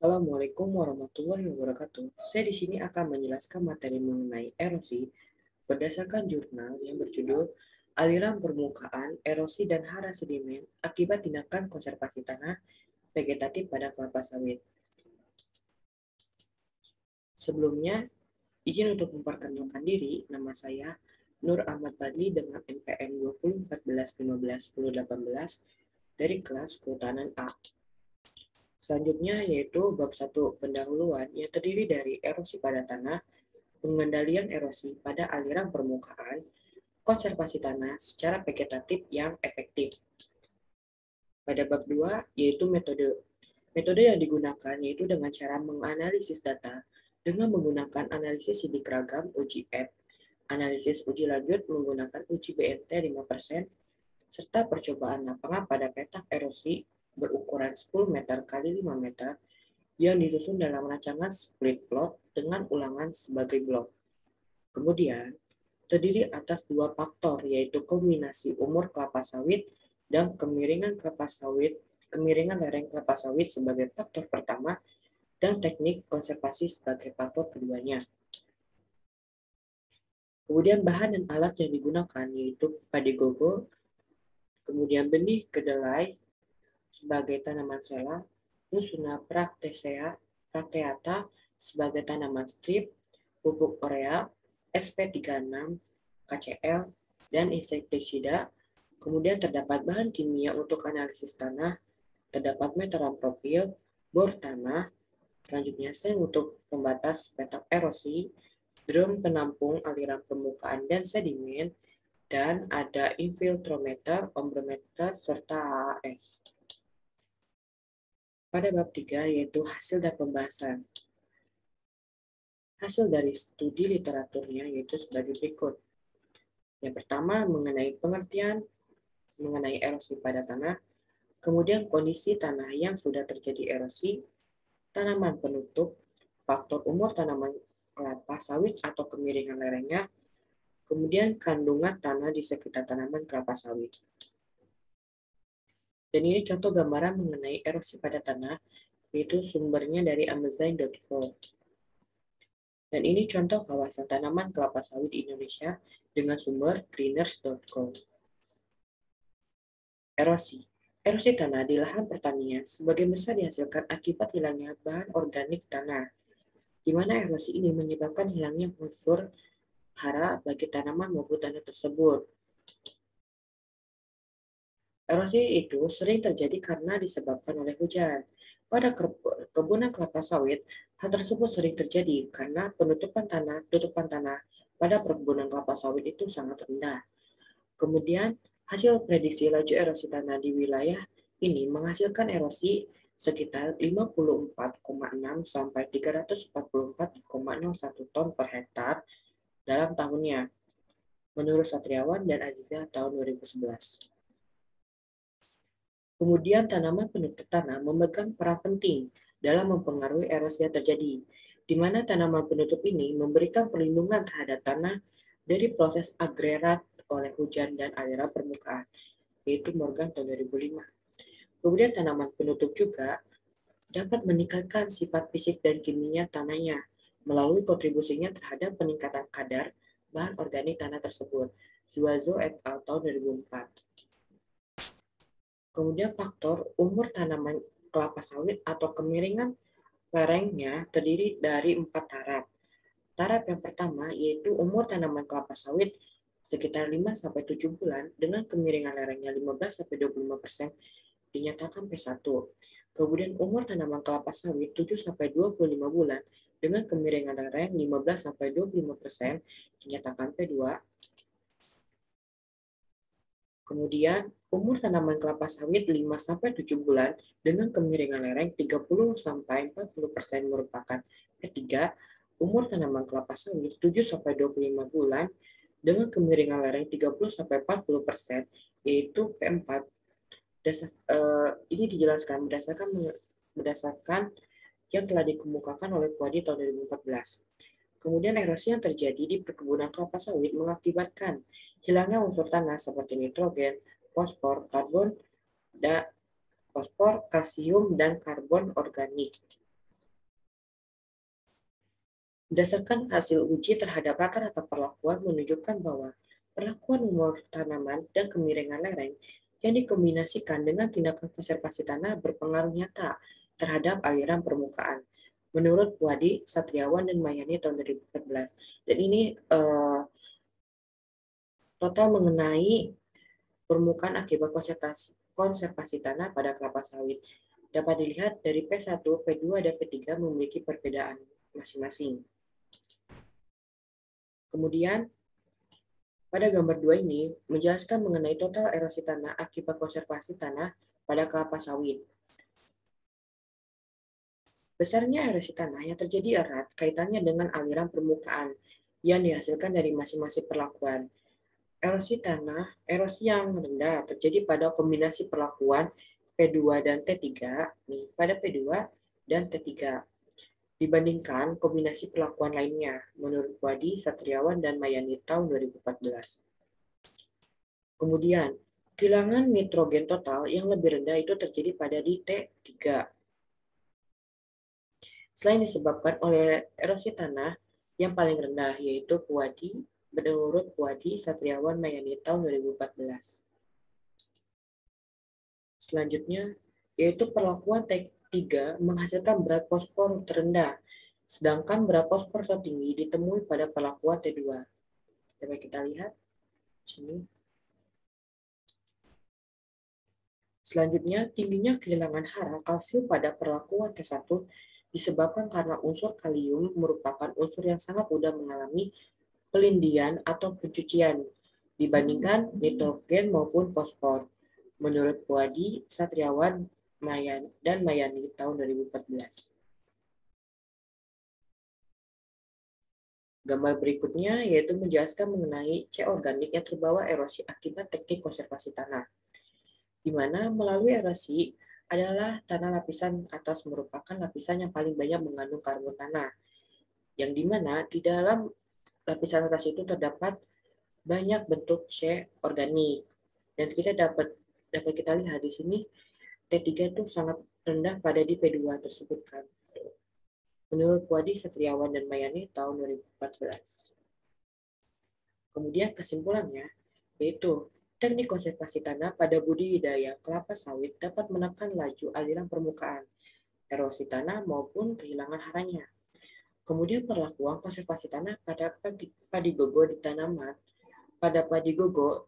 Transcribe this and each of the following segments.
Assalamualaikum warahmatullahi wabarakatuh. Saya di sini akan menjelaskan materi mengenai erosi berdasarkan jurnal yang berjudul Aliran Permukaan, Erosi dan Hara Sedimen Akibat Tindakan Konservasi Tanah Vegetatif pada Kelapa Sawit. Sebelumnya, izin untuk memperkenalkan diri, nama saya Nur Ahmad Badli dengan NPM 2014151018 dari kelas Kehutanan A. Selanjutnya yaitu bab 1 pendahuluan yang terdiri dari erosi pada tanah, pengendalian erosi pada aliran permukaan, konservasi tanah secara vegetatif yang efektif. Pada bab 2 yaitu metode. Metode yang digunakan yaitu dengan cara menganalisis data dengan menggunakan analisis sidik ragam uji F, analisis uji lanjut menggunakan uji BNT 5%, serta percobaan lapangan pada petak erosi berukuran 10 meter x 5 meter yang disusun dalam rancangan split plot dengan ulangan sebagai blok. Kemudian, terdiri atas dua faktor, yaitu kombinasi umur kelapa sawit dan kemiringan lereng kelapa sawit sebagai faktor pertama dan teknik konservasi sebagai faktor keduanya. Kemudian bahan dan alat yang digunakan yaitu padi gogo, kemudian benih kedelai sebagai tanaman sela, Musuna bracteata sebagai tanaman strip, pupuk urea, SP36, KCl, dan insektisida. Kemudian terdapat bahan kimia untuk analisis tanah, terdapat meteran profil, bor tanah, selanjutnya seng untuk pembatas petak erosi, drum penampung aliran permukaan dan sedimen, dan ada infiltrometer, ombrometer, serta HAS. Pada bab 3 yaitu hasil dan pembahasan. Hasil dari studi literaturnya yaitu sebagai berikut. Yang pertama mengenai pengertian mengenai erosi pada tanah, kemudian kondisi tanah yang sudah terjadi erosi, tanaman penutup, faktor umur tanaman kelapa sawit atau kemiringan lerengnya, kemudian kandungan tanah di sekitar tanaman kelapa sawit. Dan ini contoh gambaran mengenai erosi pada tanah, yaitu sumbernya dari amazon.co. Dan ini contoh kawasan tanaman kelapa sawit di Indonesia dengan sumber greeners.co. Erosi. Erosi tanah di lahan pertanian sebagian besar dihasilkan akibat hilangnya bahan organik tanah, di mana erosi ini menyebabkan hilangnya unsur hara bagi tanaman maupun tanah tersebut. Erosi itu sering terjadi karena disebabkan oleh hujan. Pada kebunan kelapa sawit, hal tersebut sering terjadi karena tutupan tanah pada perkebunan kelapa sawit itu sangat rendah. Kemudian, hasil prediksi laju erosi tanah di wilayah ini menghasilkan erosi sekitar 54,6 sampai 344,01 ton per hektar dalam tahunnya, menurut Satriawan dan Aziza tahun 2011. Kemudian tanaman penutup tanah memegang peran penting dalam mempengaruhi erosi yang terjadi, di mana tanaman penutup ini memberikan perlindungan terhadap tanah dari proses agregat oleh hujan dan aliran permukaan, yaitu Morgan tahun 2005. Kemudian tanaman penutup juga dapat meningkatkan sifat fisik dan kimia tanahnya melalui kontribusinya terhadap peningkatan kadar bahan organik tanah tersebut. Zuazo et al. Tahun 2004. Kemudian faktor umur tanaman kelapa sawit atau kemiringan lerengnya terdiri dari 4 taraf. Taraf yang pertama yaitu umur tanaman kelapa sawit sekitar 5-7 bulan dengan kemiringan lerengnya 15-25% dinyatakan P1. Kemudian umur tanaman kelapa sawit 7-25 bulan dengan kemiringan lereng 15-25% dinyatakan P2. Kemudian umur tanaman kelapa sawit 5-7 bulan dengan kemiringan lereng 30-40% merupakan P3. Umur tanaman kelapa sawit 7-25 bulan dengan kemiringan lereng 30-40% yaitu P4. Ini dijelaskan berdasarkan yang telah dikemukakan oleh Puadi tahun 2014. Kemudian erosi yang terjadi di perkebunan kelapa sawit mengakibatkan hilangnya unsur tanah seperti nitrogen, fosfor, kalsium, dan karbon organik. Berdasarkan hasil uji terhadap rata-rata perlakuan menunjukkan bahwa perlakuan umur tanaman dan kemiringan lereng yang dikombinasikan dengan tindakan konservasi tanah berpengaruh nyata terhadap aliran permukaan. Menurut Puadi, Satriawan, dan Mayani tahun 2014. Dan ini total mengenai permukaan akibat konservasi tanah pada kelapa sawit. Dapat dilihat dari P1, P2, dan P3 memiliki perbedaan masing-masing. Kemudian, pada gambar 2 ini menjelaskan mengenai total erosi tanah akibat konservasi tanah pada kelapa sawit. Besarnya erosi tanah yang terjadi erat kaitannya dengan aliran permukaan yang dihasilkan dari masing-masing perlakuan. Erosi yang rendah terjadi pada kombinasi perlakuan P2 dan T3, pada P2 dan T3, dibandingkan kombinasi perlakuan lainnya, menurut Wadi, Satriawan, dan Mayani tahun 2014. Kemudian, kehilangan nitrogen total yang lebih rendah itu terjadi pada di T3. Selain disebabkan oleh erosi tanah yang paling rendah, yaitu Puadi, menurut Puadi, Satriawan, Mayani tahun 2014. Selanjutnya, yaitu perlakuan T3 menghasilkan berat fosfor terendah, sedangkan berat fosfor tertinggi ditemui pada perlakuan T2. Coba kita lihat sini. Selanjutnya, tingginya kehilangan hara kalsium pada perlakuan T1 disebabkan karena unsur kalium merupakan unsur yang sangat mudah mengalami pelindian atau pencucian dibandingkan nitrogen maupun fosfor. Menurut Puadi, Satriawan, dan Mayani tahun 2014. Gambar berikutnya yaitu menjelaskan mengenai C organik yang terbawa erosi akibat teknik konservasi tanah, di mana melalui erosi adalah tanah lapisan atas merupakan lapisan yang paling banyak mengandung karbon tanah, yang dimana di dalam lapisan atas itu terdapat banyak bentuk C organik, dan kita dapat kita lihat di sini T3 itu sangat rendah pada di P2 tersebut kan. Menurut Wadi, Satriawan, dan Mayani tahun 2014. Kemudian kesimpulannya, yaitu teknik konservasi tanah pada budidaya kelapa sawit dapat menekan laju aliran permukaan, erosi tanah maupun kehilangan haranya. Kemudian perlakuan konservasi tanah pada padi gogo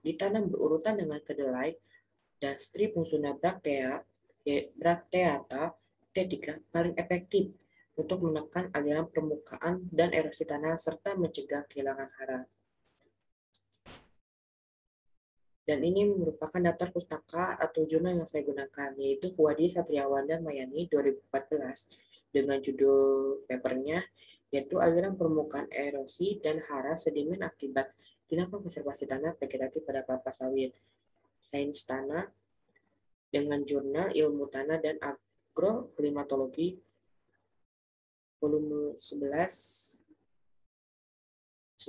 ditanam berurutan dengan kedelai dan strip musuhnya Bracteata T3 paling efektif untuk menekan aliran permukaan dan erosi tanah serta mencegah kehilangan hara. Dan ini merupakan daftar pustaka atau jurnal yang saya gunakan, yaitu Puadi, Satriawan, dan Mayani 2014 dengan judul papernya yaitu aliran permukaan erosi dan hara sedimen akibat tindakan konservasi tanah vegetatif pada kelapa sawit, sains tanah, dengan jurnal Ilmu Tanah dan Agroklimatologi volume 11 2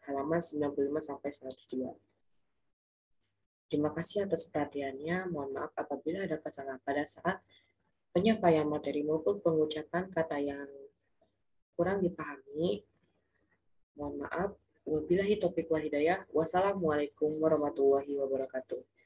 halaman 95 sampai 102. Terima kasih atas perhatiannya. Mohon maaf apabila ada kesalahan pada saat penyampaian materi maupun pengucapan kata yang kurang dipahami. Mohon maaf. Wabillahi taufiq wal hidayah. Wassalamualaikum warahmatullahi wabarakatuh.